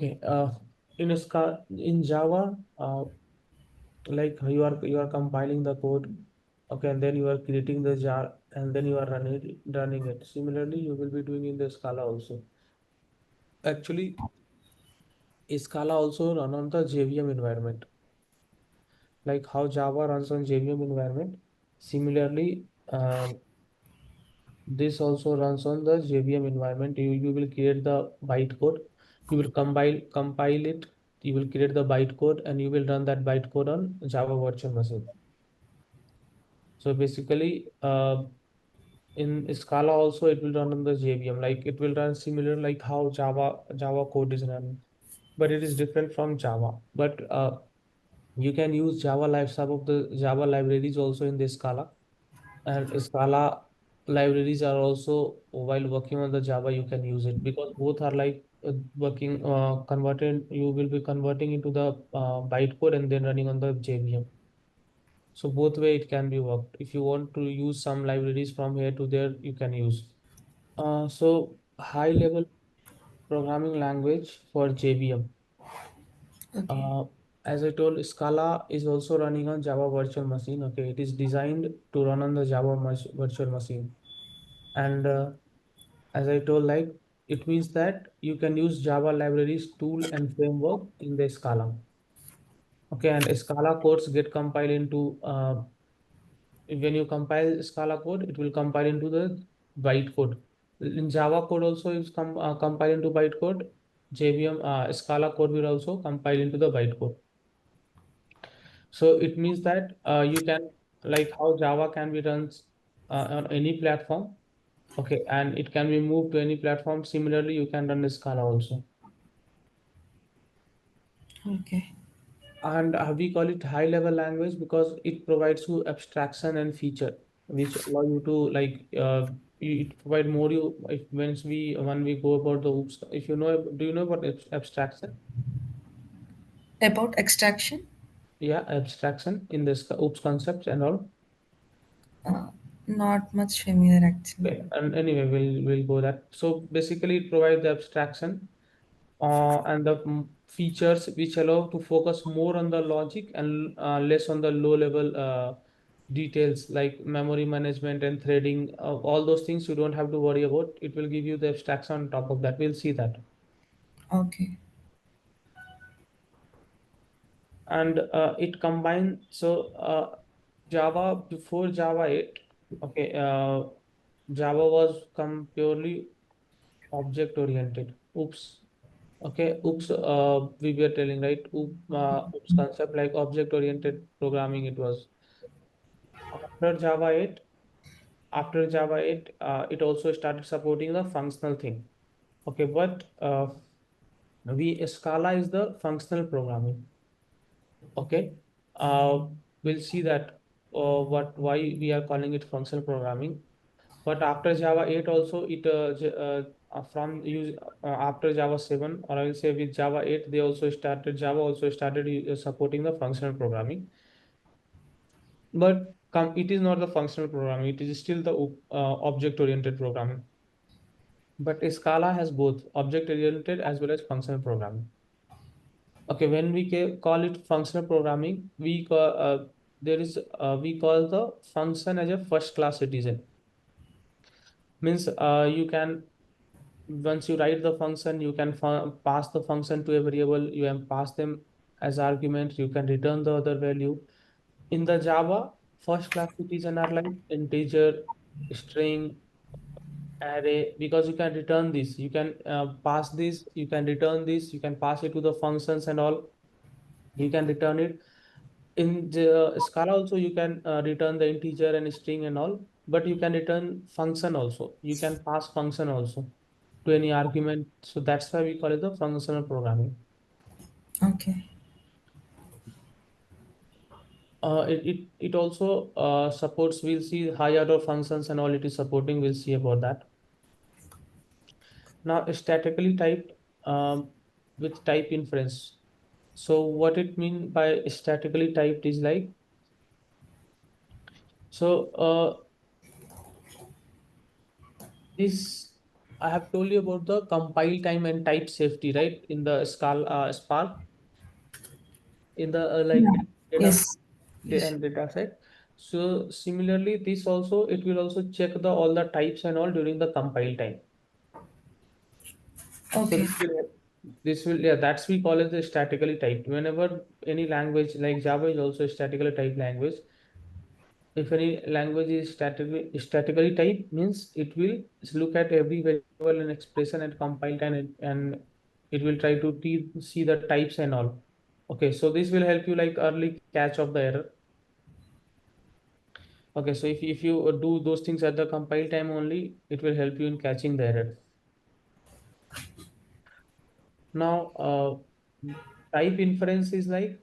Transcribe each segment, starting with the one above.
Okay. In Java, like you are compiling the code, okay, and then you are creating the jar, and then you are running it. Similarly, you will be doing in the Scala also. Actually, Scala also run on the JVM environment, like how Java runs on JVM environment. Similarly, this also runs on the JVM environment. You will create the bytecode. You will compile it. You will create the bytecode, and you will run that bytecode on Java virtual machine. So basically, in Scala also it will run on the JVM. Like it will run similar like how Java code is run, but it is different from Java. But you can use Java live some of the Java libraries also in the Scala, and Scala libraries are also while working on the Java you can use it, because both are like working converted. You will be converting into the bytecode and then running on the JVM. So both way it can be worked. If you want to use some libraries from here to there, you can use. So high level programming language for JVM. Okay. Uh, as I told, Scala is also running on Java virtual machine. Okay, it is designed to run on the virtual machine. And as I told, like it means that you can use Java libraries, tool, and framework in the Scala. Okay, and Scala codes get compiled into when you compile Scala code, it will compile into the bytecode. In Java code also is compile into bytecode. JVM Scala code will also compile into the bytecode. So it means that you can, like how Java can be run on any platform. Okay, and it can be moved to any platform. Similarly, you can run Scala also. Okay. And we call it high level language because it provides you abstraction and feature which allow you to like it provide more you if when we go about the oops, if you know, do you know about abstraction? About extraction? Yeah, abstraction in this oops concepts and all. Uh, Not much familiar actually. Okay, and anyway we'll go that. So basically it provides the abstraction and the features which allow to focus more on the logic and less on the low level details like memory management and threading. All those things you don't have to worry about. It will give you the abstraction on top of that. We'll see that. Okay. And it combines, so Java before Java 8, okay, Java was come purely object oriented. Oops. Okay, oops, we were telling, right? Oops concept like object-oriented programming it was. After Java 8, it also started supporting the functional thing. Okay, but Scala is the functional programming. Okay, uh, we'll see that why we are calling it functional programming. But after Java 8 also it from use after Java 7, or I will say with Java 8 they also started Java also started supporting the functional programming. But it is not the functional programming, it is still the object oriented programming. But Scala has both object oriented as well as functional programming. Okay, when we call it functional programming, we call the function as a first class citizen. Means you can, once you write the function, you can pass the function to a variable, you can pass them as argument, you can return the other value. In the Java, first class citizen are like integer, string, array, because you can return this, you can pass this, you can return this, you can pass it to the functions and all, you can return it. In the Scala also you can return the integer and string and all, but you can return function also, you can pass function also to any argument. So that's why we call it the functional programming. Okay. It also supports, we'll see high order functions and all it is supporting, we'll see about that. Now statically typed with type inference. So what it mean by statically typed is like, so this I have told you about the compile time and type safety, right? In the Scala Spark, in the like Yeah. data Yes. Yes. and data set. So similarly, this also it will also check the all the types and all during the compile time. So Okay. this will yeah, that's we call it the statically typed. Whenever any language like Java is also a statically typed language. If any language is statically typed, means it will look at every variable and expression and compile time, and it will try to see the types and all. Okay, so this will help you like early catch of the error. Okay, so if you do those things at the compile time only, it will help you in catching the error. Now, type inference is like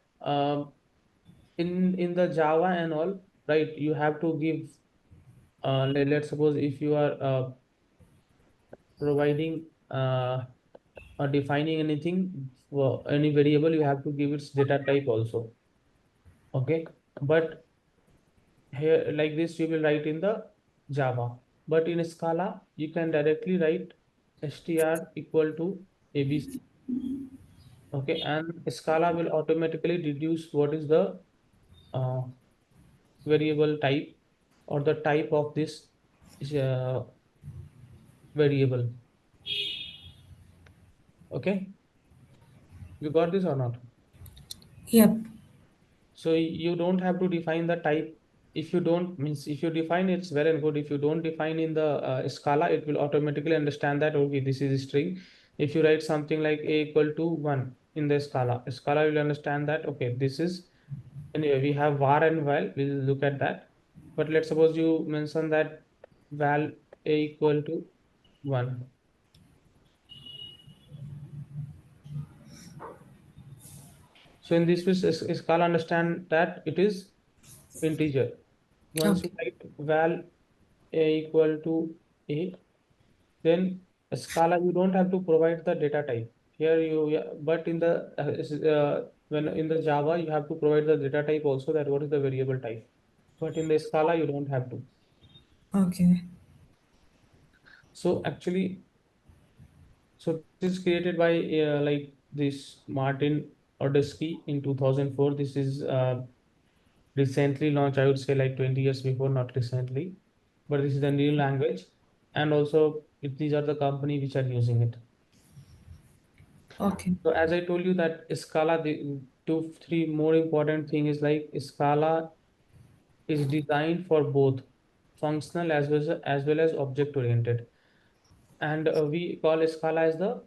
in the Java and all, right? You have to give. Let's suppose if you are providing or defining anything for any variable, you have to give its data type also. Okay, but here like this you will write in the Java, but in Scala you can directly write str equal to abc. Okay, and Scala will automatically deduce what is the uh, variable type or the type of this uh, variable. Okay, you got this or not? Yep. So you don't have to define the type. If you don't means if you define it's well and good. If you don't define in the Scala, it will automatically understand that okay, this is a string. If you write something like a equal to 1 in the Scala will understand that okay, this is anyway we have var and val. We'll look at that. But let's suppose you mention that val a equal to 1. So in this way, Scala understand that it is integer. Once you Okay. write val a equal to a, then a Scala you don't have to provide the data type. Here you yeah, but in the when in the Java you have to provide the data type also, that what is the variable type. But in the Scala you don't have to. Okay. So actually, so this is created by like this Martin Odesky in 2004. This is recently launched, I would say like 20 years before, not recently, but this is the new language. And also these are the company which are using it. Okay. So as I told you that Scala, the two, three more important thing is like Scala is designed for both functional as well as object oriented. And we call Scala as the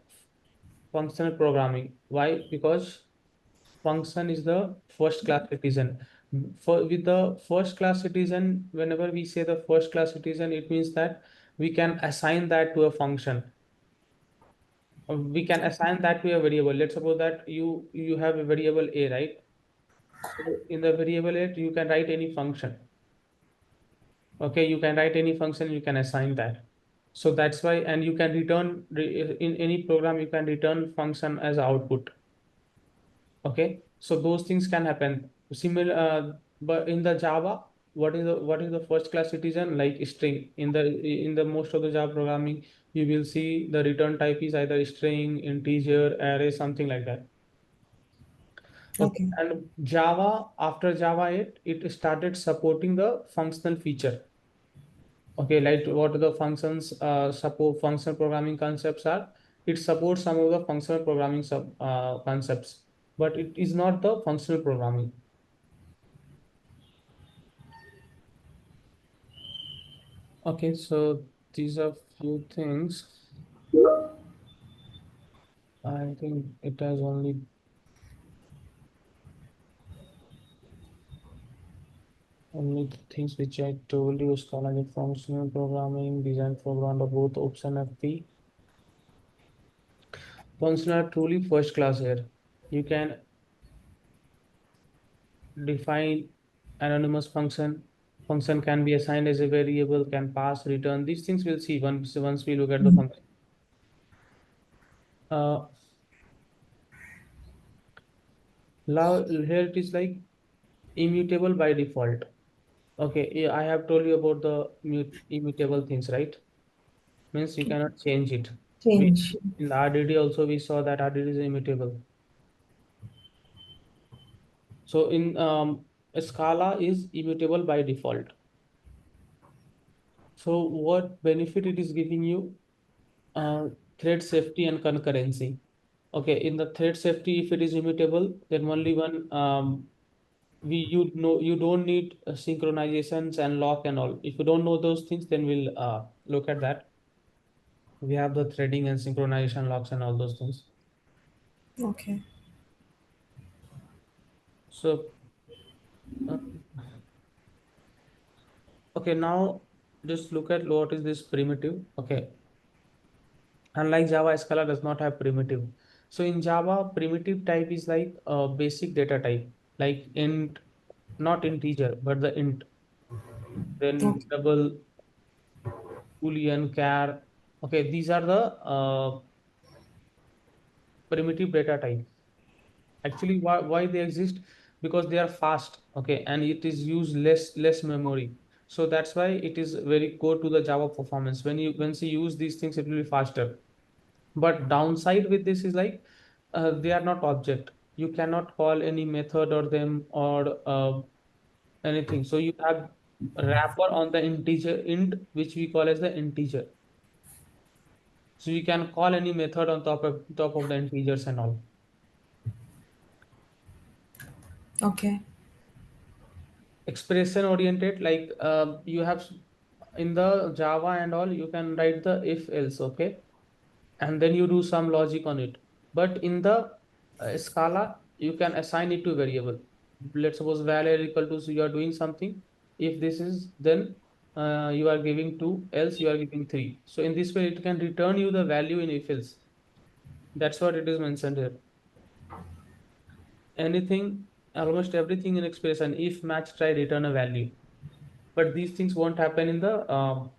functional programming. Why? Because function is the first class citizen. For with the first class citizen, whenever we say the first class citizen, it means that we can assign that to a function. We can assign that to a variable. Let's suppose that you have a variable a, right? So in the variable a, you can write any function. Okay, you can write any function, you can assign that. So that's why, and you can return in any program, you can return function as output. Okay, so those things can happen. Similar, but in the Java, what is the first class citizen like string? In the most of the Java programming, you will see the return type is either string, integer, array, something like that. Okay, Okay. and Java after Java 8, it started supporting the functional feature. Okay, like what the functions support functional programming concepts are. It supports some of the functional programming concepts, but it is not the functional programming. Okay, so these are few things. I think it has only things which I told you: Scala, functional programming, design program, both option FP. Functional are truly first class here. You can define anonymous function. Function can be assigned as a variable, can pass, return. These things we'll see once we look at the Mm. function. Uh, Now here it is like immutable by default. Okay, yeah, I have told you about the immutable things, right? means you cannot change it. We Change. in the RDD also we saw that RDD is immutable. So in Scala is immutable by default. So what benefit it is giving you? Uh, Thread safety and concurrency. Okay, in the thread safety, if it is immutable, then only one you don't need synchronizations and lock and all. If you don't know those things, then we'll look at that. We have the threading and synchronization locks and all those things. Okay. So uh, okay, now just look at what is this primitive. Okay, unlike Java, Scala does not have primitive. So in Java, primitive type is like a basic data type, like int, not integer, but the int, then Okay. double, boolean, char. Okay, these are the primitive data type. Actually, why they exist? Because they are fast, okay, and it is use less memory. So that's why it is very core to the Java performance. When you use these things, it will be faster. But downside with this is like they are not object. You cannot call any method or them or anything. So you have wrapper on the integer int, which we call as the integer. So you can call any method on top of the integers and all. Okay. Expression oriented, like you have in the Java and all, you can write the if else, okay, and then you do some logic on it. But in the Scala, you can assign it to variable. Let's suppose val equal to, so you are doing something. If this is, then you are giving 2, else you are giving 3. So in this way, it can return you the value in if else. That's what it is mentioned here. Anything, almost everything in expression, if match, try, return a value. But these things won't happen in the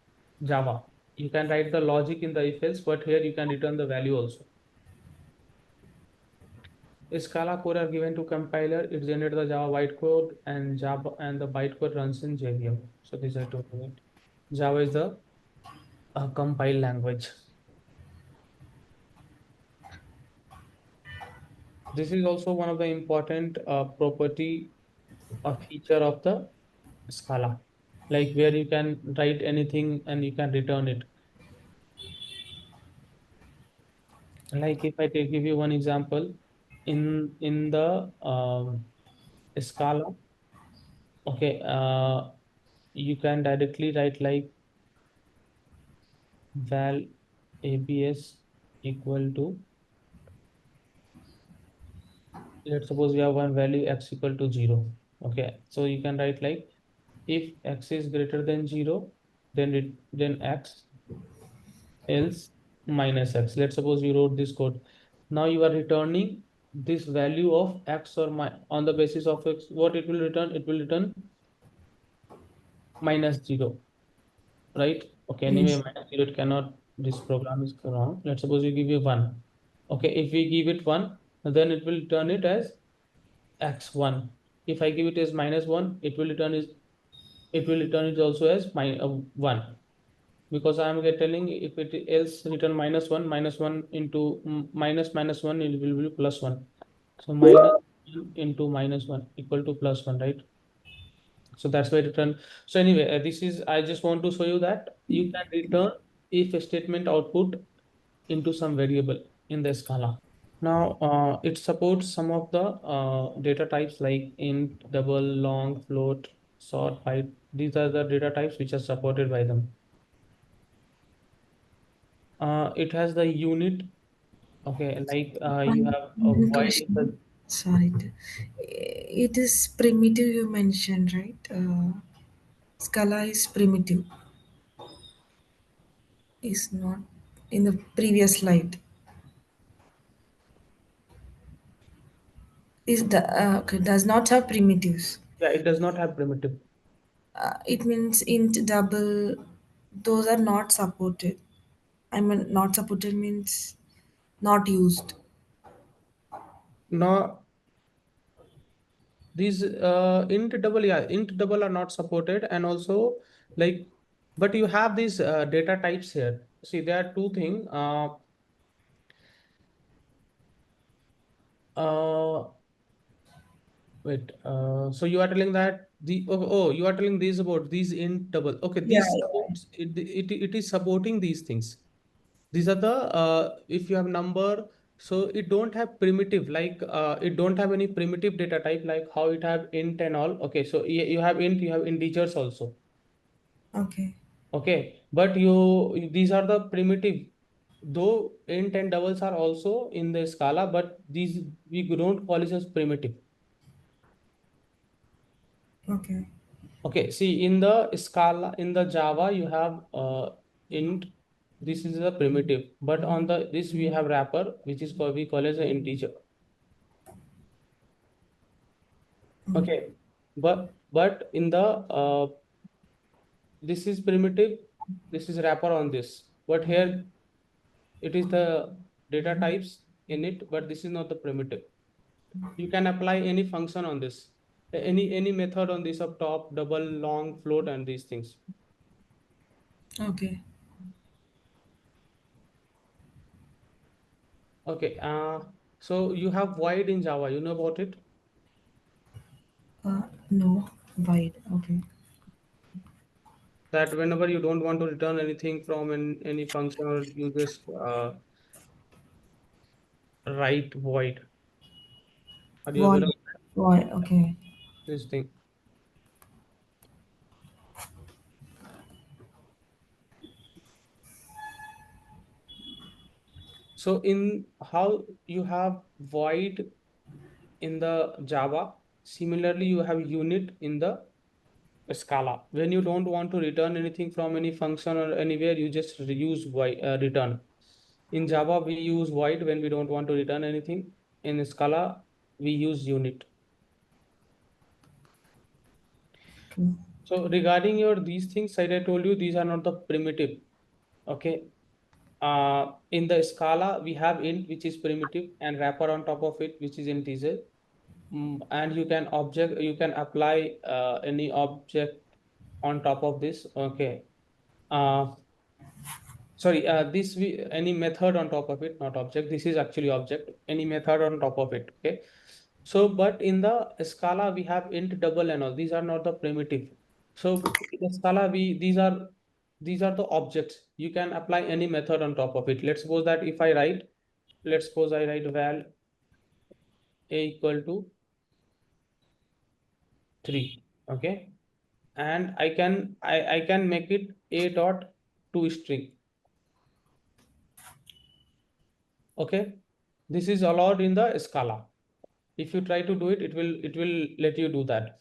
Java. You can write the logic in the if else, but here you can return the value also. Scala code are given to compiler. It generates the Java bytecode, and the bytecode runs in JVM. So these are two things. Java is the compile language. This is also one of the important property or feature of the Scala, like where you can write anything and you can return it. Like if I give you one example, in the Scala, okay, you can directly write like val abs equal to, let's suppose we have one value x equal to 0. Okay, so you can write like if x is greater than 0, then x, else minus x. Let's suppose you wrote this code. Now you are returning this value of x or on the basis of x. What it will return? It will return minus 0, right? Okay, anyway, Yes. minus 0, it cannot, this program is wrong. Let's suppose we give you 1. Okay, if we give it 1, then it will turn it as x1. If I give it as minus 1, it will return it also as 1. Because I am telling, if it else return minus 1 into minus 1, it will be plus 1. So minus 1 into minus 1 equal to plus 1, right? So that's why return. So anyway, this is, I just want to show you that you can return if a statement output into some variable in the Scala. Now it supports some of the data types like int, double, long, float, short, byte. These are the data types which are supported by them. It has the unit. Okay, like you One have a one void in question. the, Sorry. It is primitive you mentioned, right? Scala is primitive. Is not in the previous slide. Is the okay, does not have primitives. yeah, it does not have primitive. It means int double. Those are not supported. I mean, not supported means not used. No, these int double, yeah, int double are not supported, and also like, but you have these data types here. see, there are two things. Uh, Wait. So you are telling that you are telling this about these int double. Okay, Yeah, these yeah. supports it is supporting these things. These are the if you have number, so it don't have primitive like it don't have any primitive data type like how it have int and all. Okay, so you have int, you have integers also. Okay. Okay, but these are the primitive. Though int and doubles are also in the Scala, but these we don't call it as primitive. Okay. Okay, see in the Scala, in the Java, you have int. This is the primitive, but on the this we have wrapper, which is called we call as an integer. Okay, but in the this is primitive, this is wrapper on this. But here it is the data types in it, but this is not the primitive. You can apply any function on this, any method on this up top, double, long, float, and these things. Okay. Okay, so you have void in Java, you know about it? No. Wide. Okay. That whenever you don't want to return anything from any function, or you just write void. Are you aware Wide. of Wide. Okay. this thing? So in how you have void in the Java, similarly you have unit in the Scala. When you don't want to return anything from any function or anywhere, you just use void return. In Java, we use void when we don't want to return anything. In Scala, we use unit. Okay. So regarding your these things, like I told you, these are not the primitive. Okay. In the Scala, we have int, which is primitive, and wrapper on top of it, which is integer. And you can apply any object on top of this. Okay. Uh, Sorry, this we any method on top of it, not object. This is actually object. Any method on top of it. Okay. So, but in the Scala we have int, double, and all. These are not the primitive. So in the Scala these are the objects. You can apply any method on top of it. Let's suppose that if I write, let's suppose I write val a equal to 3. Okay, and I can make it a dot to string. Okay, this is allowed in the Scala. If you try to do it, it will let you do that.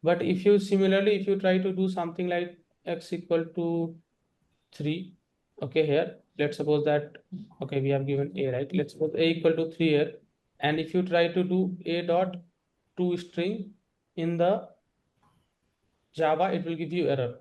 But if you similarly, if you try to do something like x equal to 3, okay, here let's suppose that, okay, we have given a, right? Let's suppose a equal to 3 here, and if you try to do a dot to string in the Java, it will give you error.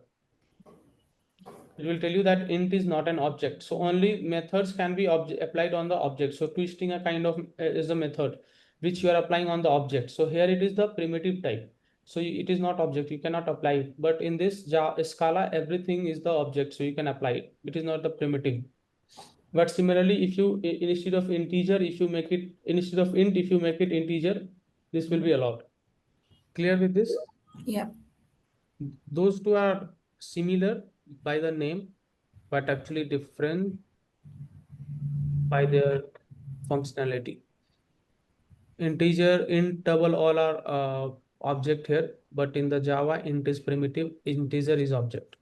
It will tell you that int is not an object. So only methods can be applied on the object. So twisting a kind of is a method which you are applying on the object. So here it is the primitive type. So it is not object. You cannot apply it. But in this Scala, everything is the object. So you can apply it. It is not the primitive. But similarly, if you instead of integer, if you make it instead of int, if you make it integer, this will be allowed. Clear with this? Yeah. Those two are similar by the name, but actually different by their functionality. Integer, int, double, all are object here, but in the Java, int is primitive, integer is object.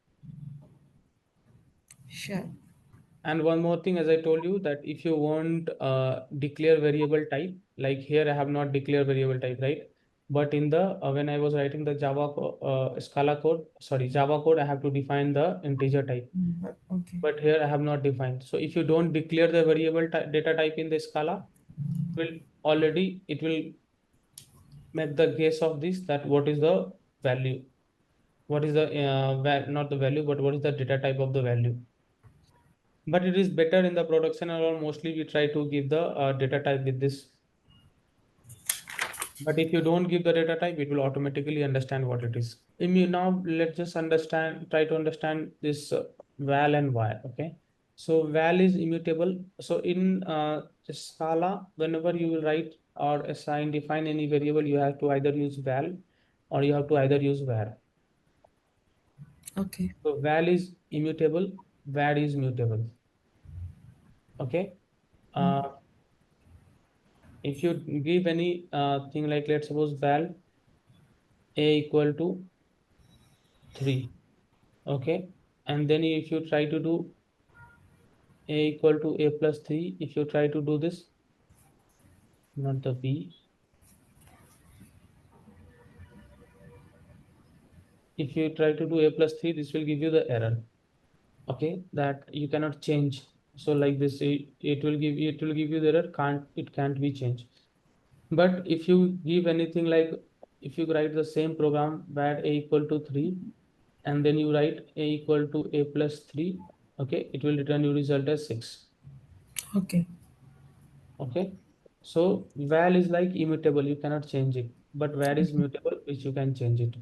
Sure. And one more thing, as I told you, that if you want declare variable type, like here I have not declared variable type, right? But in the when I was writing the Scala code, sorry, Java code, I have to define the integer type. Okay. But here I have not defined. So if you don't declare the variable data type in the Scala, it will make the guess of this, that what is the value, what is the not the value, but what is the data type of the value. But it is better in the production, or mostly we try to give the data type with this But if you don't give the data type, it will automatically understand what it is. Now let's just try to understand this val and var. Okay. So val is immutable. So in Scala, whenever you will write or assign, define any variable, you have to either use val or you have to either use var. Okay. So val is immutable, var is mutable. Okay. Uh, if you give any thing like, let's suppose val a equal to 3. Okay. And then if you try to do a equal to a plus 3, if you try to do this, not the b, if you try to do a plus 3, this will give you the error. Okay, that you cannot change. So like this, it will give you the error, can't be changed. But if you give anything like, if you write the same program where a equal to 3 and then you write a equal to a plus 3, okay, it will return you result as 6. Okay. Okay. So val is like immutable, you cannot change it. But var is mutable, which you can change it.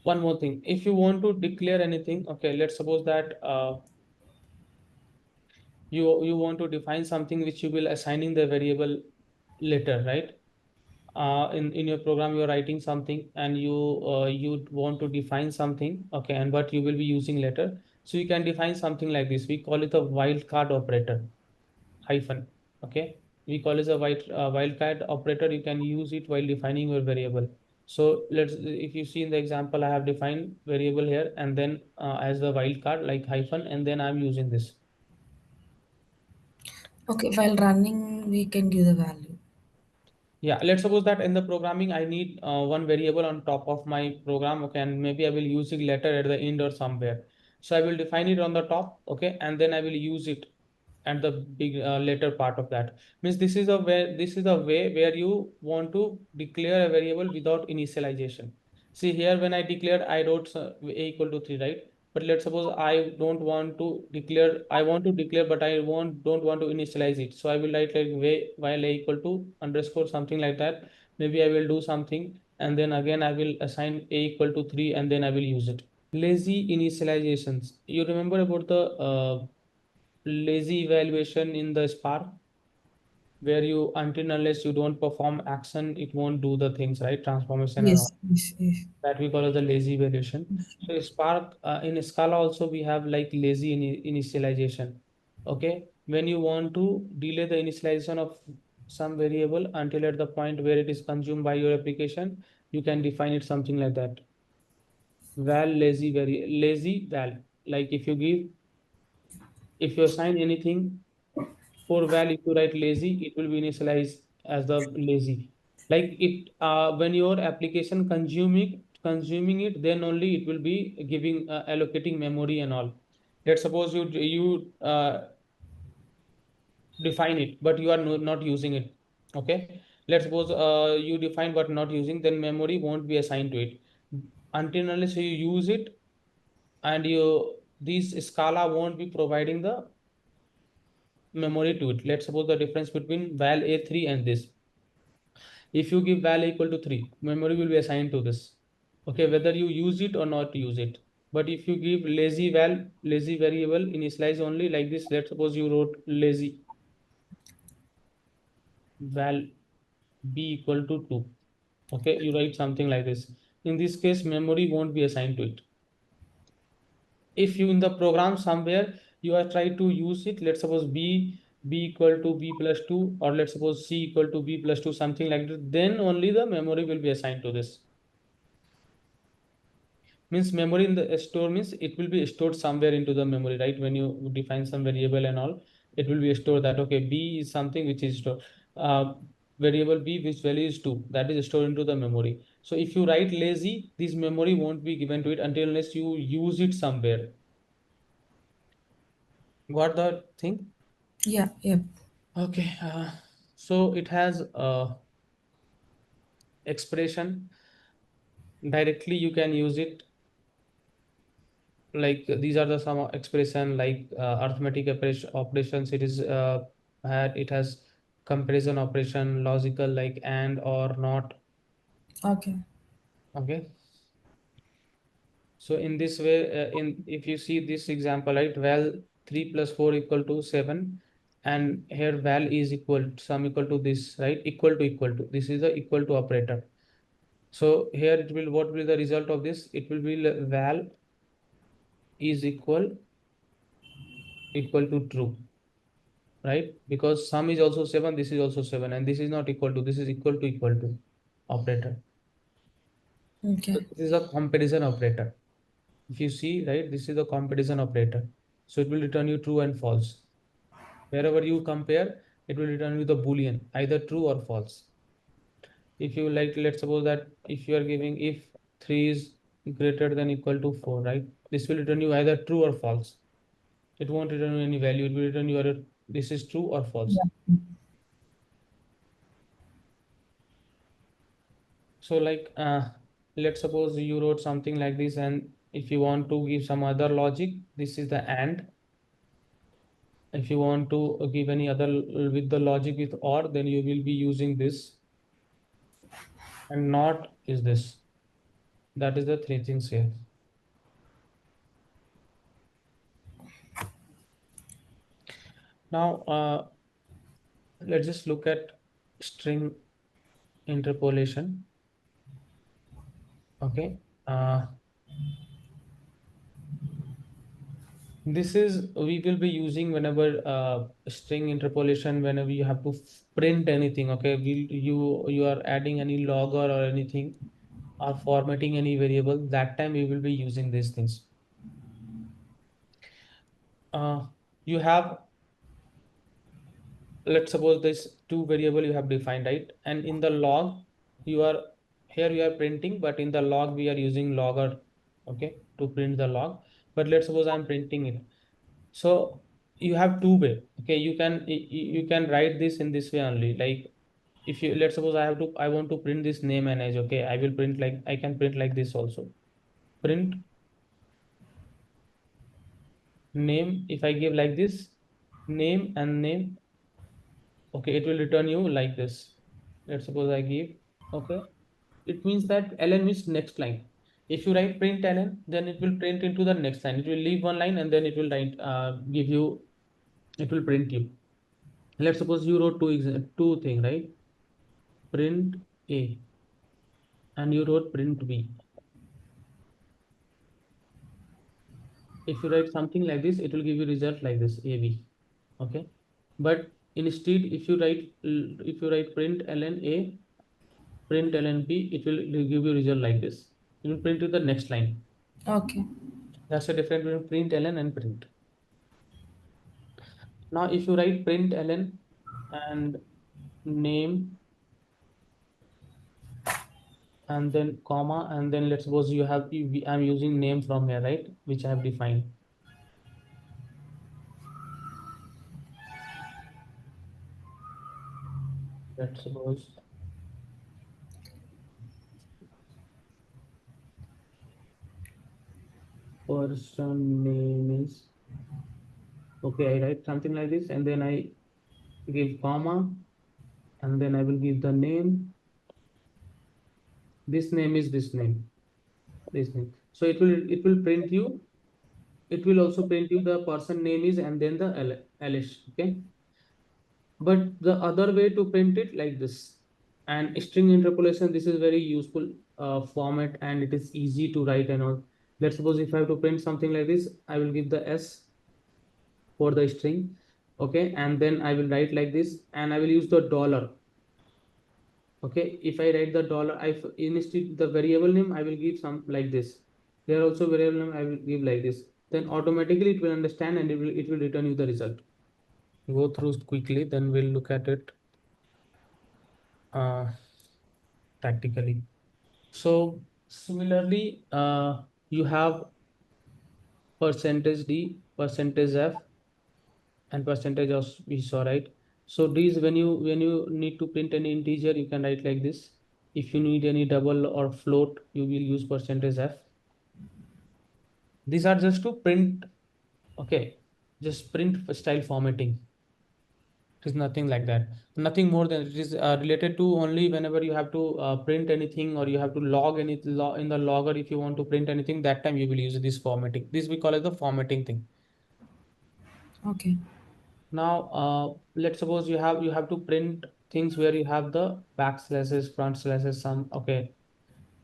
One more thing, if you want to declare anything, okay, let's suppose that you want to define something which you will assigning the variable later, right? In your program, you're writing something and you want to define something, okay, and but you will be using later. So you can define something like this. We call it a wildcard operator, hyphen. Okay, we call it a wildcard operator. You can use it while defining your variable. So let's, if you see in the example, I have defined variable here and then as the wildcard like hyphen, and then I'm using this. Okay. While running, we can give the value. Yeah, let's suppose that in the programming, I need one variable on top of my program, okay, and maybe I will use it later at the end or somewhere. So I will define it on the top, okay, and then I will use it at the big later part of that. Means this is a way where you want to declare a variable without initialization. See here, when I declared, I wrote a equal to 3, right? But let's suppose I don't want to declare, I want to declare, but I don't want to initialize it. So I will write like way while a equal to underscore something like that. Maybe I will do something and then again I will assign a equal to 3 and then I will use it. Lazy initializations. You remember about the lazy evaluation in the Spark, where you until unless you don't perform action, it won't do the things, right? Transformation and Yes. all Yes. Yes. that we call as the lazy evaluation. So Spark in Scala also we have like lazy initialization. Okay, when you want to delay the initialization of some variable until at the point where it is consumed by your application, you can define it something like that. Lazy val. Like if you assign anything for val, if you write lazy, it will be initialized as the lazy. Like it when your application consuming it, then only it will be giving allocating memory and all. Let's suppose you define it, but you are not using it. Okay. Let's suppose you define but not using, then memory won't be assigned to it until unless you use it, and you this Scala won't be providing the memory to it. Let's suppose the difference between val a3 and this. If you give val equal to 3, memory will be assigned to this. Okay, whether you use it or not use it. But if you give lazy variable initialize only like this, let's suppose you wrote lazy val b equal to 2. Okay, you write something like this. In this case, memory won't be assigned to it. If you in the program somewhere you are trying to use it, let's suppose b equal to b plus 2, or let's suppose c equal to b plus 2, something like that, then only the memory will be assigned to this. Means memory in the store means it will be stored somewhere into the memory, right? When you define some variable and all, it will be stored that, okay, b is something which is stored, uh, variable b which value is 2, that is stored into the memory. So if you write lazy, this memory won't be given to it until unless you use it somewhere. Got the thing? Yeah. Yep. Okay, so it has expression. Directly you can use it. Like these are the some expression like arithmetic operations. It is it has comparison operation, logical like and or not. Okay. Okay. So in this way, in if you see this example, right, val 3 plus 4 equal to 7, and here val is equal sum equal to this, right, equal to this is the equal to operator. So here it will, what will be the result of this? It will be val is equal to true, right? Because sum is also 7, this is also 7, and this is not equal to, this is equal to operator. So Okay. this is a comparison operator. If you see, right, this is the comparison operator. So it will return you true and false. Wherever you compare, it will return you the boolean, either true or false. If you like, let's suppose that if you are giving if 3 is greater than equal to 4, right? This will return you either true or false. It won't return you any value. It will return you either this is true or false. Yeah. So like, let's suppose you wrote something like this, and if you want to give some other logic, this is the and. If you want to give any other with the logic with or, then you will be using this, and not is this. That is the three things here. Now, let's just look at string interpolation. Okay. This is we will be using whenever string interpolation, whenever you have to print anything. Okay, you are adding any logger or anything, or formatting any variable. That time we will be using these things. Uh, you have, let's suppose this two variable you have defined, right? And in the log, you are here you are printing, but in the log we are using logger, okay, to print the log. But let's suppose I'm printing it. So you have two way. Okay, you can write this in this way only. Like if you, let's suppose I want to print this name and age. Okay, I will print like, I can print like this also. Print name. If I give like this, name and name, okay, it will return you like this. Let's suppose I give, okay, it means that ln means next line. If you write print ln, then it will print into the next line. It will leave one line and then it will write, give you, it will print you. Let's suppose you wrote two thing, right? Print A, and you wrote print B. If you write something like this, it will give you result like this, AB. Okay. But instead, if you write print ln A, print ln B, it will give you result like this. It will print to the next line. Okay. That's the difference between print ln and print. Now, if you write print ln and name and then comma, and then let's suppose you have, I'm using name from here, right? Which I have defined. Let's suppose person name is, okay, I write something like this, and then I give comma, and then I will give the name. This name is this name, this name. So it will print you. It will also print you the person name is and then the Alice. Okay. But the other way to print it like this, and string interpolation, this is very useful format, and it is easy to write and all. Let's suppose if I have to print something like this, I will give the S for the string. Okay, and then I will write like this, and I will use the dollar. Okay, if I write the dollar, I instead the variable name I will give some like this. There also variable name I will give like this. Then automatically it will understand and it will return you the result. Go through quickly, then we'll look at it uh, practically. So similarly, you have percentage D, percentage F, and percentage of we saw, right? So these, when you need to print any integer, you can write like this. If you need any double or float, you will use percentage F. These are just to print, okay, just print style formatting. It is nothing like that. Nothing more than it is related to only whenever you have to print anything, or you have to log anything in the logger. If you want to print anything, that time you will use this formatting. This we call as the formatting thing. Okay. Now, let's suppose you have to print things where you have the backslashes, front slashes, some. Okay.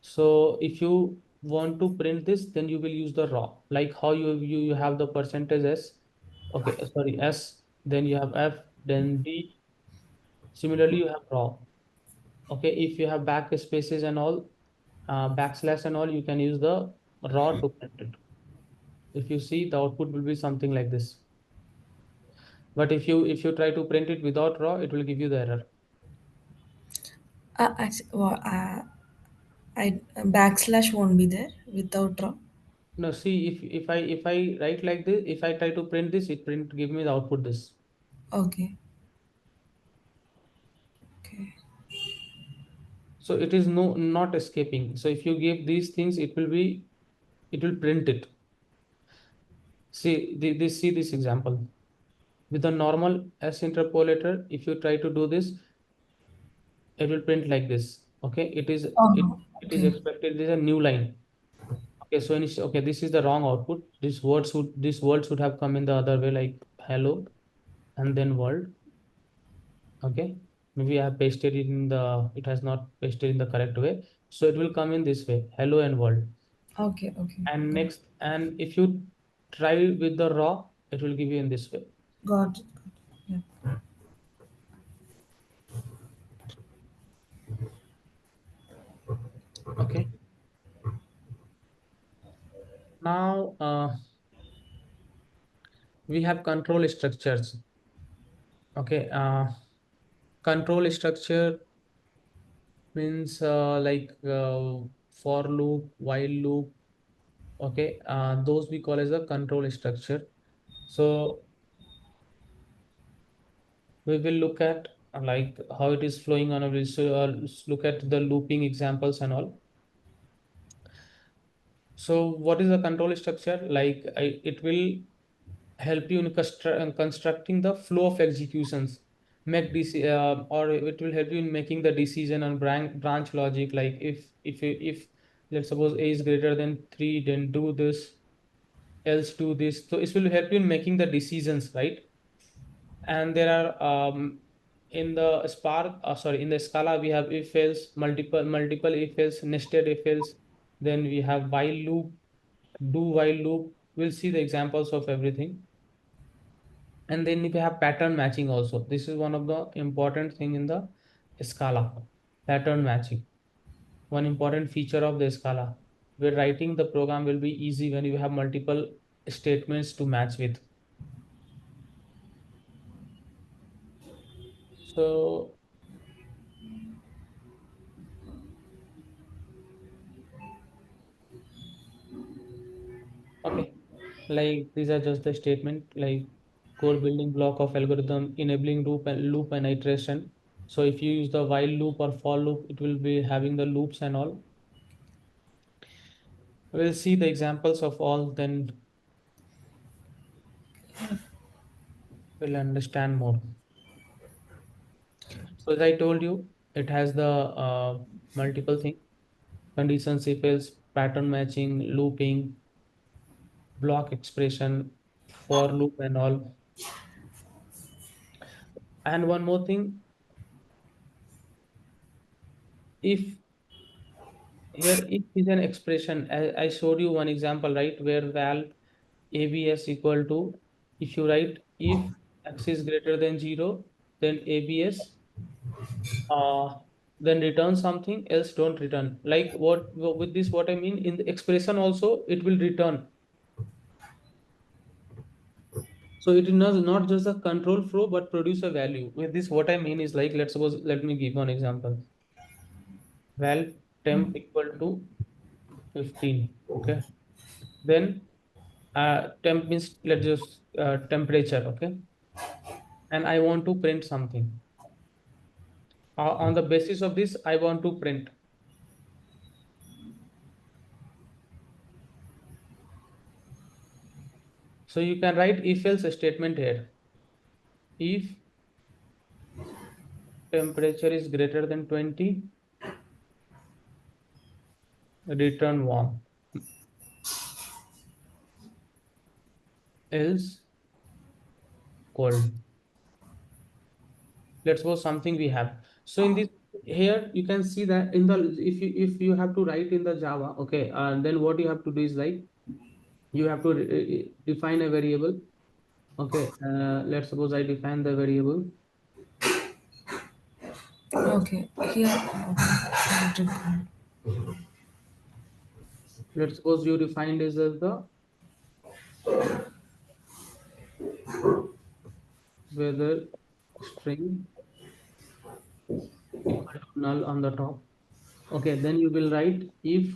So if you want to print this, then you will use the raw, like how you have the percentage s. Okay, sorry, s. Then you have f, then d. Similarly, you have raw. Okay, if you have backspaces and all, backslash and all, you can use the raw to print it. If you see, the output will be something like this. But if you try to print it without raw, it will give you the error. Well, I backslash won't be there without draw. No, see, if I write like this, if I try to print this, it print give me the output this. Okay. Okay. So it is no not escaping. So if you give these things, it will print it. See see this example with the normal S interpolator. If you try to do this, it will print like this. Okay, it Oh, it is okay. expected. This is a new line. Okay, so okay, this is the wrong output. This word should have come in the other way, like hello and then world. Okay, maybe I have pasted it in the. It has not pasted in the correct way. So it will come in this way, hello and world. Okay. Okay. And next, and if you try with the raw, it will give you in this way. Got it. Yeah. Okay. Now we have control structures. Okay. Control structure means for loop, while loop. Okay. Those we call as a control structure. So we will look at like how it is flowing on a look at the looping examples and all. So what is the control structure? Like it will help you in constructing the flow of executions, or it will help you in making the decision on branch logic. Like if let's suppose a is greater than 3, then do this, else do this. So it will help you in making the decisions, right? And there are in the Spark, sorry, in the Scala, we have if else, multiple if else, nested if else. Then we have while loop, do while loop. We'll see the examples of everything. And then we have pattern matching also. This is one of the important thing in the Scala. Pattern matching, one important feature of the Scala, where writing the program will be easy when you have multiple statements to match with. So okay, like these are just the statement, like core building block of algorithm, enabling loop and iteration. So if you use the while loop or for loop, it will be having the loops and all. We'll see the examples of all, then we'll understand more. So as I told you, it has the multiple thing: conditions, if else, pattern matching, looping, block expression, for loop and all. And one more thing, if here if is an expression, I showed you one example, right, where val abs equal to, if you write if x is greater than 0, then abs uh then return something else, don't return. Like with this, what I mean, in the expression also it will return. So it is not just a control flow, but produce a value. With this, what I mean is, like, let's suppose, let me give one example. Val temp equal to 15. Okay. Then temp means, let's just temperature. Okay. And I want to print something. On the basis of this, I want to print. So you can write if else statement here. If temperature is greater than 20, return warm, else cold. Let's suppose something we have. So in this here you can see that in the if you have to write in the Java, okay, then what you have to do is like you have to define a variable. Okay, let's suppose I define the variable. Okay. Here. Got it. Let's suppose you defined as the weather string equal to null on the top. Okay, then you will write if,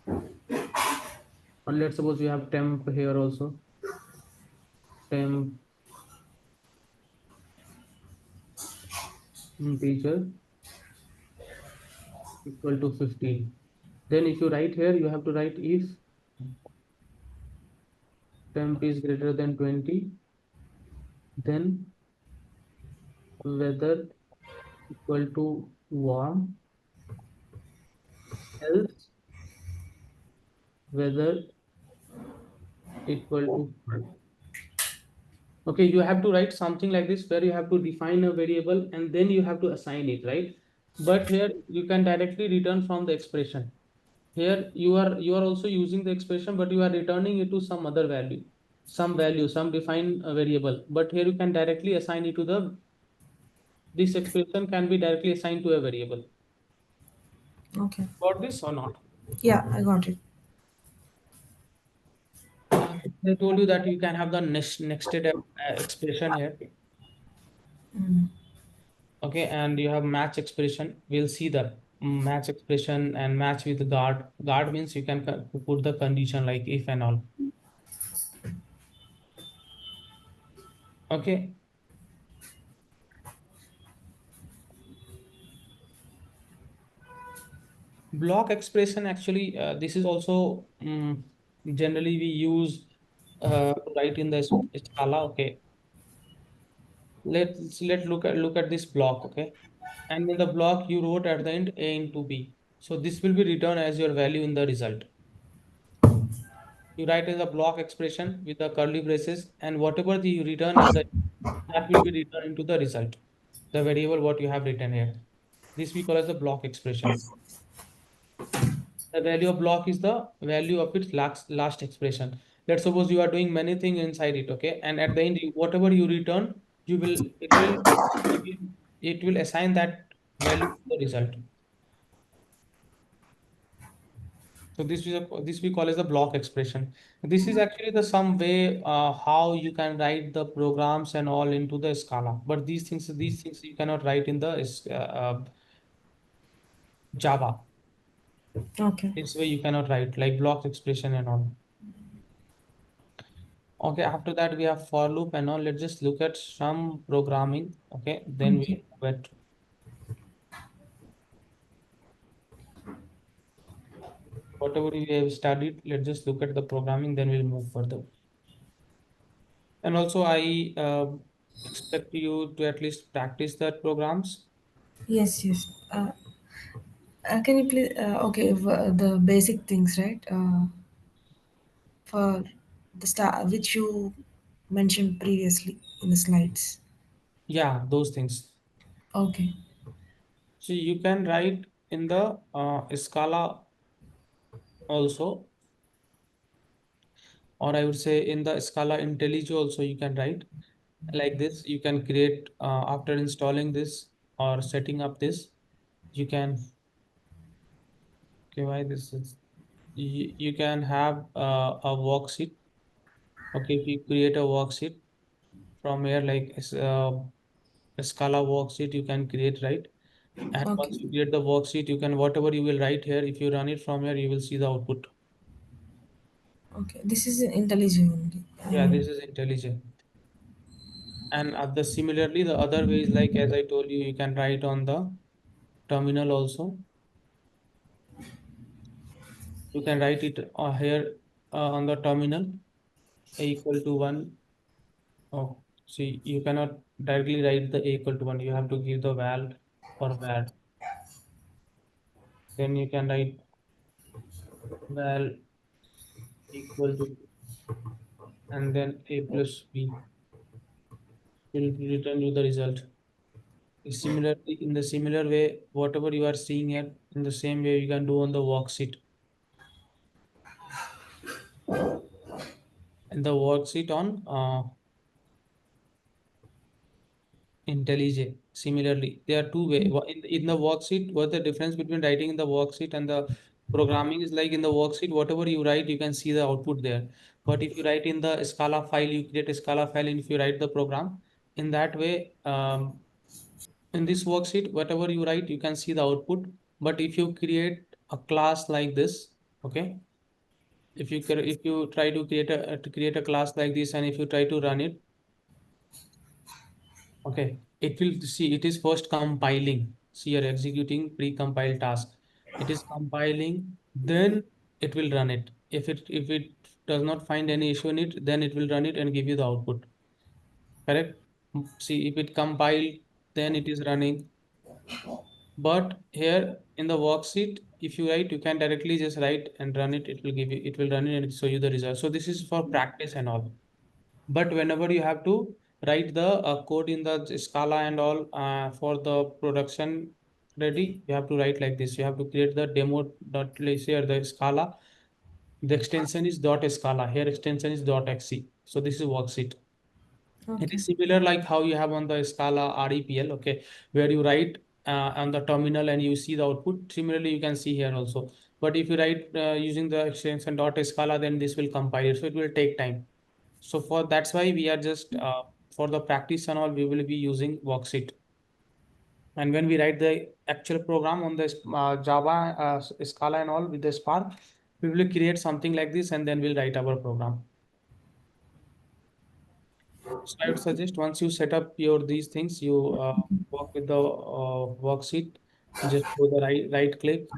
or let's suppose you have temp here also. Temp integer equal to 15. Then if you write here, you have to write if temp is greater than 20, then weather equal to warm, else weather equal to cold. Okay, you have to write something like this where you have to define a variable and then you have to assign it, right? But here you can directly return from the expression. Here you are also using the expression, but you are returning it to some other value, some defined variable. But here you can directly assign it to the this expression can be directly assigned to a variable. Okay. Got this or not? Yeah, I got it. I told you that you can have the nested expression here. Mm. Okay, and you have match expression. We'll see the match expression and match with guard. Guard means you can put the condition like if and all. Okay, block expression actually, this is also generally we use to write in the Scala. Okay, let's look at this block. Okay, and in the block you wrote at the end a into b. So this will be returned as your value in the result. You write in the block expression with the curly braces, and whatever the you return at the that will be returned into the result, the variable what you have written here. This we call as the block expression. The value of block is the value of its last expression. Let's suppose you are doing many things inside it, okay, and at the end whatever you return, you will it will it will assign that value to the result. So this we call as the block expression. This is actually the some way how you can write the programs and all into the Scala. But these things you cannot write in the Java. Okay. This way you cannot write like block expression and all. Okay, after that we have for loop and all. Let's just look at some programming. Okay, then Okay. we went whatever we have studied. Let's just look at the programming. Then we'll move further. And also, I expect you to at least practice that programs. Yes, yes. Can you please? Okay, the basic things, right? For the star, which you mentioned previously in the slides. Yeah, those things. Okay. So you can write in the Scala also, or I would say in the Scala IntelliJ also you can write like this. You can create after installing this or setting up this. You can okay, why this is you can have a worksheet. Okay, if you create a worksheet from here like a Scala worksheet, you can create, right? And Okay. once you create the worksheet, you can whatever you will write here. If you run it from here, you will see the output. Okay. This is intelligent only. Yeah, this is intelligent. And the similarly, the other way is like as I told you, you can write on the terminal also. You can write it here on the terminal a equal to one. Oh. See, you cannot directly write the a equal to 1. You have to give the val or var. Then you can write val equal to and then a plus b will return you the result. Similarly, in the similar way, whatever you are seeing here, in the same way you can do on the worksheet. In the worksheet on IntelliJ. Similarly, there are two way. In the worksheet, what the difference between writing in the worksheet and the programming is like in the worksheet, whatever you write, you can see the output there. But if you write in the Scala file, you create a Scala file, and if you write the program in that way, in this worksheet, whatever you write, you can see the output. But if you create a class like this, okay, if you try to create a class like this, and if you try to run it, okay, it will see it is first compiling. See, you're executing pre-compiled task. It is compiling, then it will run it. If it does not find any issue in it, then it will run it and give you the output. Correct? See, if it compiled, then it is running. But here in the worksheet, if you write, you can directly just write and run it. It will give you, it will run it and show you the result. So this is for practice and all. But whenever you have to write the code in the Scala and all for the production ready, you have to write like this. You have to create the demo dot, let's say, the Scala. The extension is dot Scala. Here extension is dot .xc. So this is worksheet. It Okay. is similar like how you have on the Scala REPL, okay, where you write on the terminal and you see the output. Similarly, you can see here also. But if you write using the extension dot Scala, then this will compile it. So it will take time. So for that's why we are just for the practice and all, we will be using worksheet. And when we write the actual program on the Java, Scala and all with the Spark, we will create something like this and then we'll write our program. So I would suggest once you set up your these things, you work with the worksheet. Just go the right click,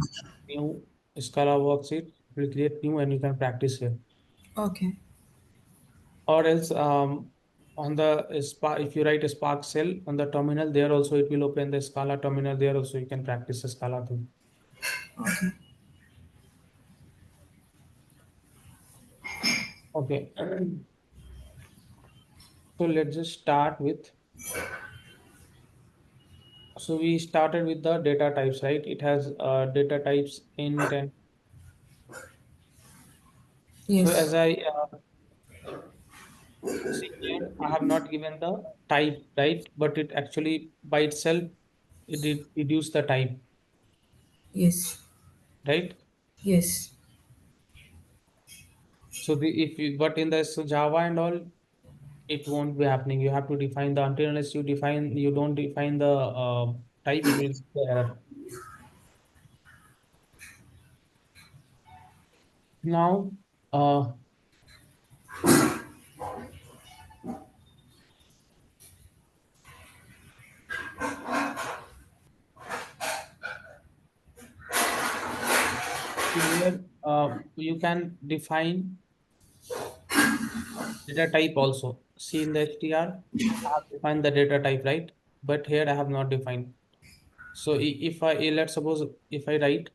new Scala worksheet. Will create new and you can practice here. Okay. Or else on the Spark, if you write a Spark cell on the terminal, there also it will open the Scala terminal. There also you can practice the Scala thing. Okay. Okay. So let's just start with. So we started with the data types, right? It has data types int and so as Yes. I see here, I have not given the type, right? But it actually by itself it did reduce the type, Yes. right? Yes. So the if you but in the Java and all, it won't be happening. You have to define the until unless you don't define the type, it will give the error. Now, here you can define data type also. See in the str, I have defined the data type, right? But here I have not defined. So if I let's suppose if I write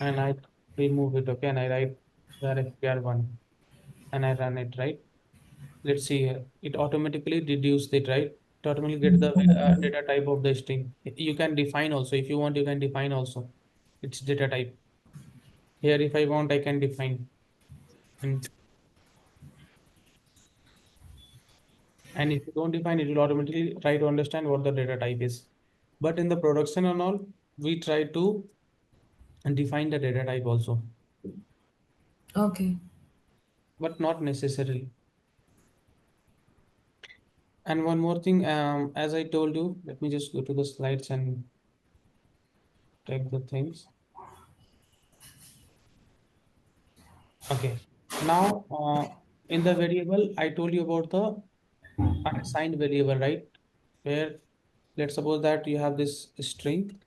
and I remove it, okay, and I write the fpr1 and I run it, right? Let's see here. It automatically reduced it, right? It automatically get the data type of the string. You can define also if you want. You can define also. It's data type. Here, if I want, I can define, and if you don't define, it will automatically try to understand what the data type is. But in the production and all, we try to define the data type also, Okay. but not necessarily. And one more thing, as I told you, let me just go to the slides and take the things. Okay. Now, in the variable, I told you about the unassigned variable, right? Where let's suppose that you have this string.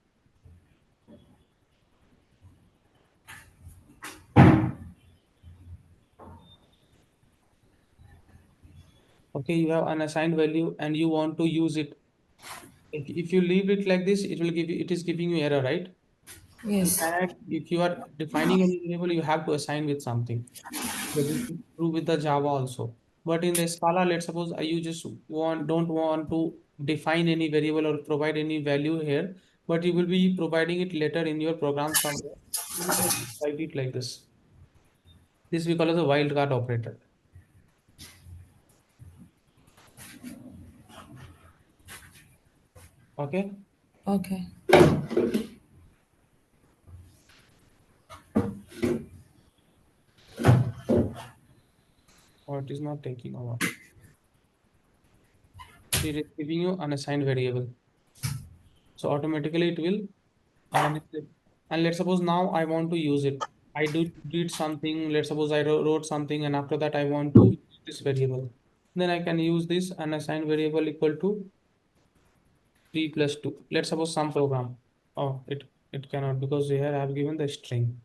Okay, you have an assigned value and you want to use it. If you leave it like this, it will give you, it is giving you error, right? You Yes. cannot, if you are defining any variable, you have to assign with something. That is true with the Java also. But in the Scala, let's suppose you just don't want to define any variable or provide any value here, but you will be providing it later in your program somewhere. You can write it like this. This we call as a wildcard operator. Okay. Okay. Or it is not taking over. It is giving you unassigned variable. So automatically it will and let's suppose now I want to use it. I did something, let's suppose I wrote something and after that I want to use this variable. Then I can use this unassigned variable equal to 3 plus 2. Let's suppose some program. Oh, it cannot because here I have given the string.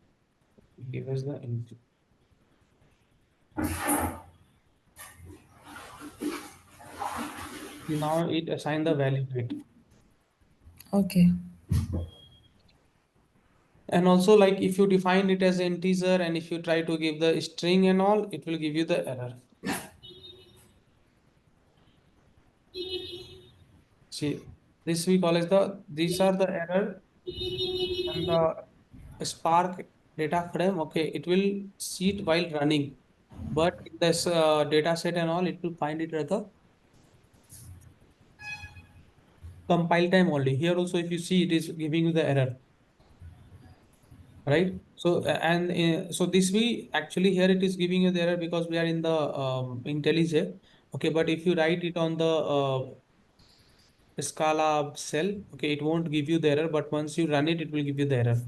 Give us the input. Now it assign the value to it. Okay. And also like if you define it as integer and if you try to give the string and all, it will give you the error. See, this we call as these are the error and the Spark data frame. Okay, it will see it while running, but in this data set and all, it will find it at the compile time only. Here also, if you see, it is giving you the error, right? So so this we actually here it is giving you the error because we are in the IntelliJ. Okay, but if you write it on the Scala cell, okay, it won't give you the error, but once you run it, it will give you the error.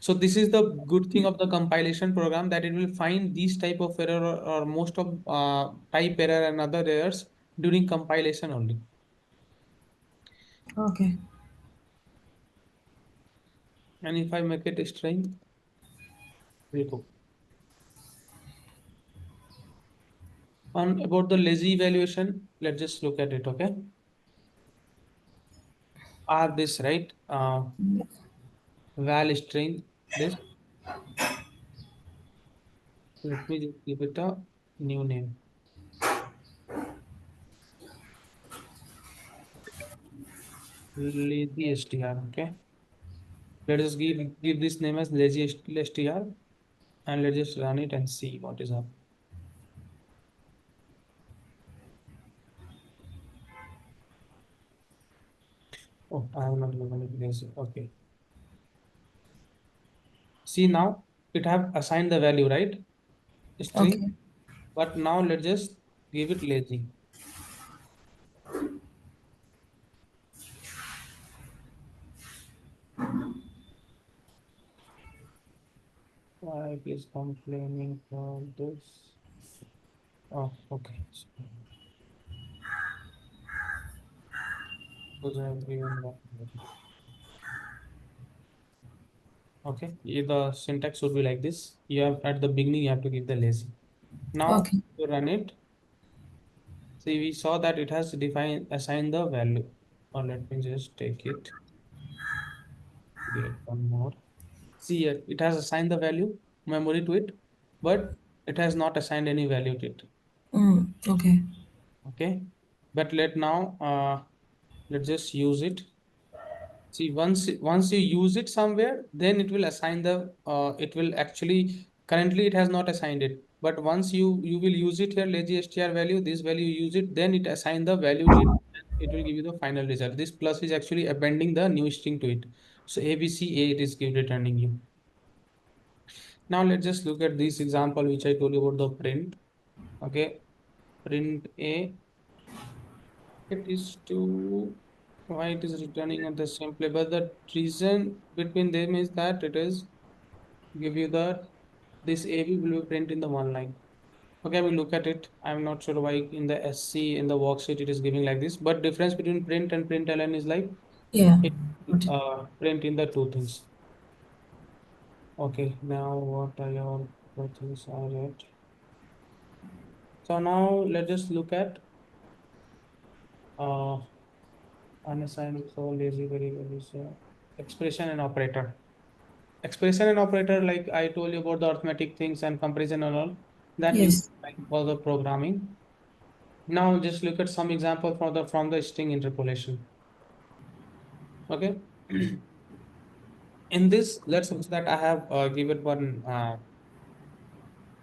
So this is the good thing of the compilation program that it will find these type of error or most of type error and other errors during compilation only. Okay. And if I make it a string, we go. On about the lazy evaluation, let's just look at it. Okay, are this right? Val string this. Let me just give it a new name. Lazy str. Okay, let us give this name as lazy str and let's just run it and see what is up. Oh, I have not given it lazy. Okay. See now it have assigned the value, right? String, Okay. but now let's just give it lazy. Why it is complaining for this? Oh, okay. Because I have given that. Okay, the syntax would be like this. You have at the beginning you have to give the lazy. Now Okay. to run it, see we saw that it has assigned the value. Or let me just take it. Get one more. See here, it has assigned the value memory to it, but it has not assigned any value to it. Okay. Okay, but let's just use it. See, once you use it somewhere, then it will assign the it will actually currently it has not assigned it. But once you will use it here, lazy str value, this value you use it, then it assign the value to it. It will give you the final result. This plus is actually appending the new string to it. So ABCA it is give returning you. Now let's just look at this example which I told you about the print. Okay, print A. It is to why it is returning at the same place. But the reason between them is that it is give you the this AB will be print in the one line. Okay, we look at it. I'm not sure why in the SC in the worksheet it is giving like this. But difference between print and println is like Yeah. it Got it. print in the two things. Okay, now what are your things are it? So now let's just look at uh, unassigned, so lazy variable is expression and operator. Expression and operator, like I told you about the arithmetic things and comparison and all, that you Yes. like for the programming. Now just look at some example from the string interpolation. Okay. In this, let's suppose that I have given one.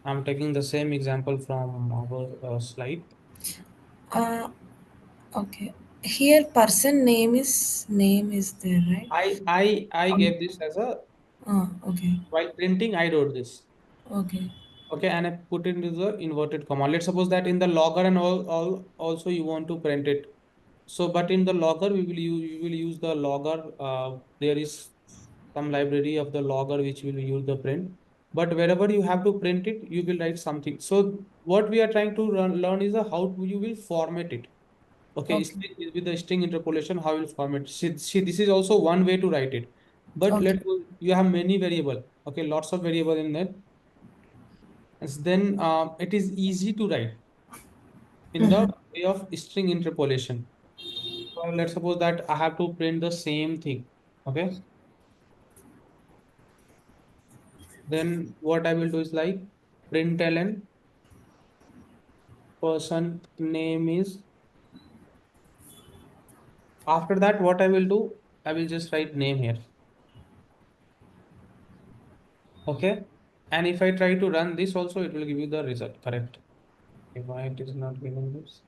I'm taking the same example from our slide. Uh, okay. Here, person name is there, right? I Um, gave this as a okay. while printing. I wrote this. Okay. Okay, and I put it into the inverted comma. Let's suppose that in the logger and all also you want to print it. So, but in the logger we will use the logger. There is some library of the logger which will use the print. But wherever you have to print it, you will write something. So, what we are trying to learn is you will format it. Okay, Okay. with the string interpolation, how you will format. See, this is also one way to write it. But Okay. you have many variable. Okay, lots of variable in that. And then it is easy to write in the way of string interpolation. So let's suppose that I have to print the same thing. Okay. Then what I will do is like println person name is. After that, what I will do, I will just write name here. Okay. And if I try to run this also, it will give you the result. Correct. Okay, why it is not giving this?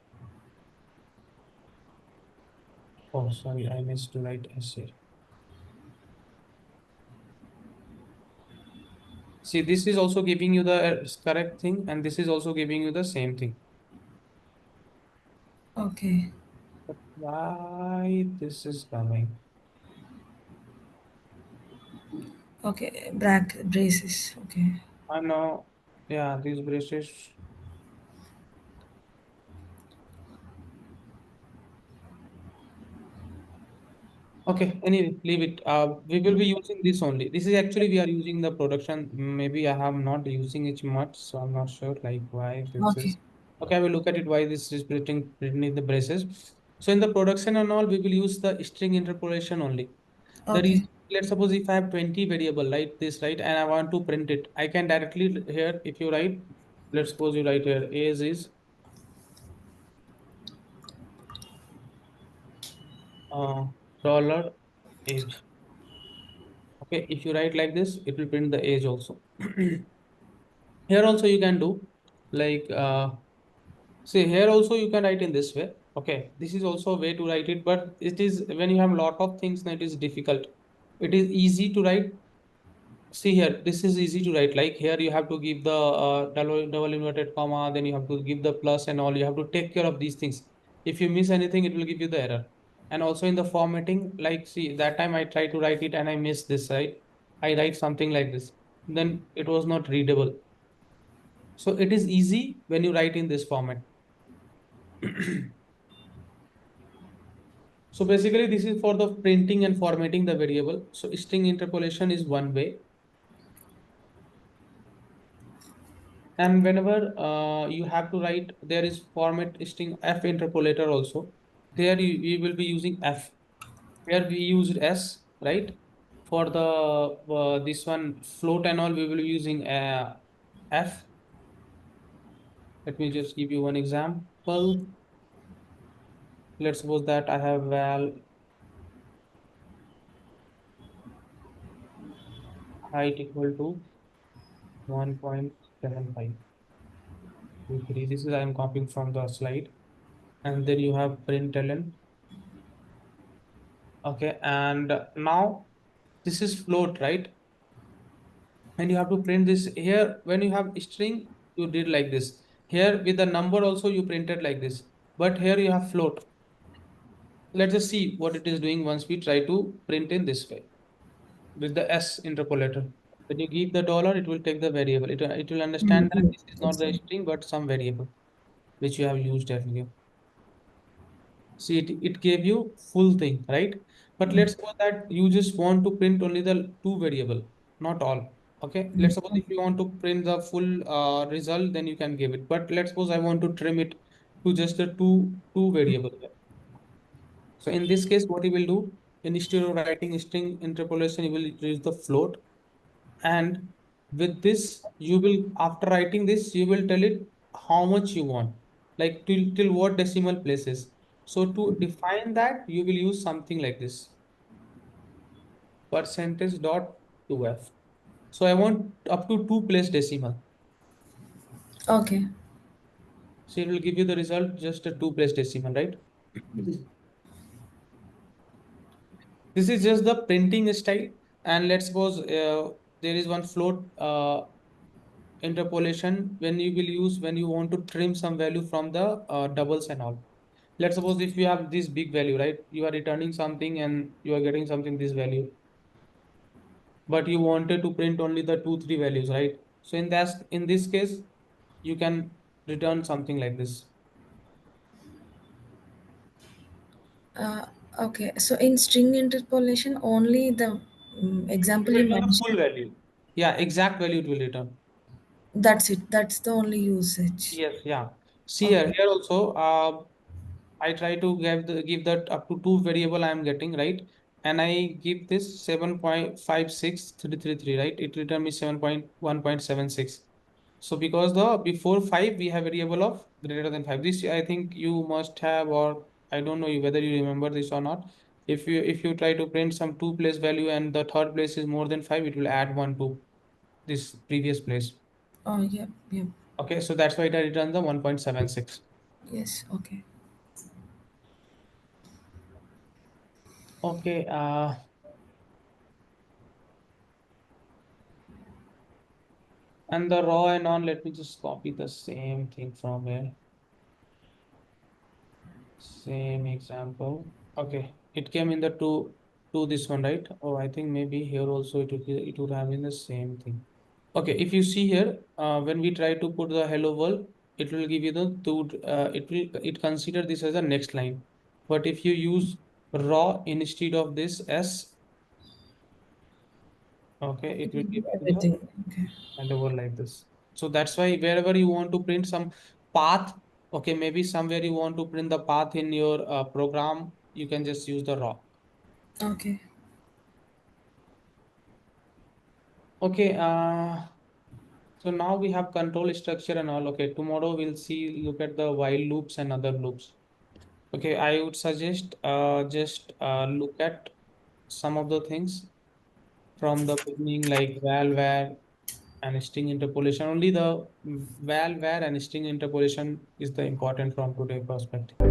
Oh, sorry, I missed to write S here. See, this is also giving you the correct thing, and this is also giving you the same thing. Okay. But why this is coming? Okay. Braces. Okay. I know. Yeah, these braces. Okay, anyway, leave it. We will be using this only. This is actually we are using the production. Maybe I have not using it much, so I'm not sure like why this Okay. is. Okay, I will look at it why this is printing the braces. So in the production and all, we will use the string interpolation only. The reason, Okay. let's suppose if I have 20 variable, right, this, right, and I want to print it, I can directly here, if you write, let's suppose you write here, age is uh, dollar age. Okay, if you write like this, it will print the age also. Here also you can do like, see here also you can write in this way. Okay, this is also a way to write it, but it is when you have lot of things, then it is difficult. It is easy to write. See here, this is easy to write. Like here, you have to give the double inverted comma, then you have to give the plus and all. You have to take care of these things. If you miss anything, it will give you the error. And also in the formatting, like see, that time I tried to write it and I missed this, right? I write something like this. Then it was not readable. So it is easy when you write in this format. So basically, this is for the printing and formatting the variable. So string interpolation is one way. And whenever you have to write, there is format string f interpolator also. There you will be using f. Here we used s, right? For the this one float and all, we will be using f. Let me just give you one example. Let's suppose that I have val height equal to 1.7523. This is I am copying from the slide. And then you have println. Okay, and now this is float, right? And you have to print this here. When you have string, you did like this. Here with the number also you printed like this, but here you have float. Let's just see what it is doing once we try to print in this way with the s interpolator. When you give the dollar, it will take the variable. It will understand that Yes. this is not That's the right. string but some variable which you have used earlier. See, it gave you full thing, right? But let's suppose that you just want to print only the two variable, not all. Okay, let's suppose if you want to print the full result, then you can give it. But let's suppose I want to trim it to just a two variable. So in this case, what you will do, instead of writing string interpolation, you will use the float. And with this, you will, after writing this, you will tell it how much you want, like till what decimal places. So to define that, you will use something like this, percentage dot 2f. So I want up to two place decimal. Okay. So it will give you the result just a two place decimal, right? This is just the printing style. And let's suppose there is one float interpolation when you will use when you want to trim some value from the doubles and all. Let's suppose if you have this big value, right? You are returning something and you are getting something this value, but you wanted to print only the two, three values, right? So in this case, you can return something like this. Uh, okay. So in string interpolation, only the It example will you return the mentioned. full value. Yeah, exact value it will return. That's it. That's the only usage. Yes, yeah. See Okay. here also, I try to give that up to two variable I am getting, right? And I give this 7.56333, right? It return me 7.1.76. So because the before 5 we have variable of greater than 5. This I think you must have, or I don't know whether you remember this or not. If you try to print some two place value and the third place is more than 5, it will add one to this previous place. Oh, yeah, yeah. Okay, so that's why it returns the 1.76. Yes. Okay. Okay, and the raw and on, let me just copy the same thing from here. Same example. Okay, it came in the to this one, right? Oh, I think maybe here also it would have been the same thing. Okay, if you see here, when we try to put the hello world, it will give you the two. It consider this as a next line. But if you use raw instead of this s, okay, it will give you the Everything. Okay. and over like this. So that's why wherever you want to print some path, okay, maybe somewhere you want to print the path in your program, you can just use the raw. Okay. Okay, so now we have control structure and all. Okay, tomorrow we'll see, look at the while loops and other loops. Okay, I would suggest just look at some of the things from the beginning, like val, var, and string interpolation. Only the val, var, and string interpolation is the important from today perspective.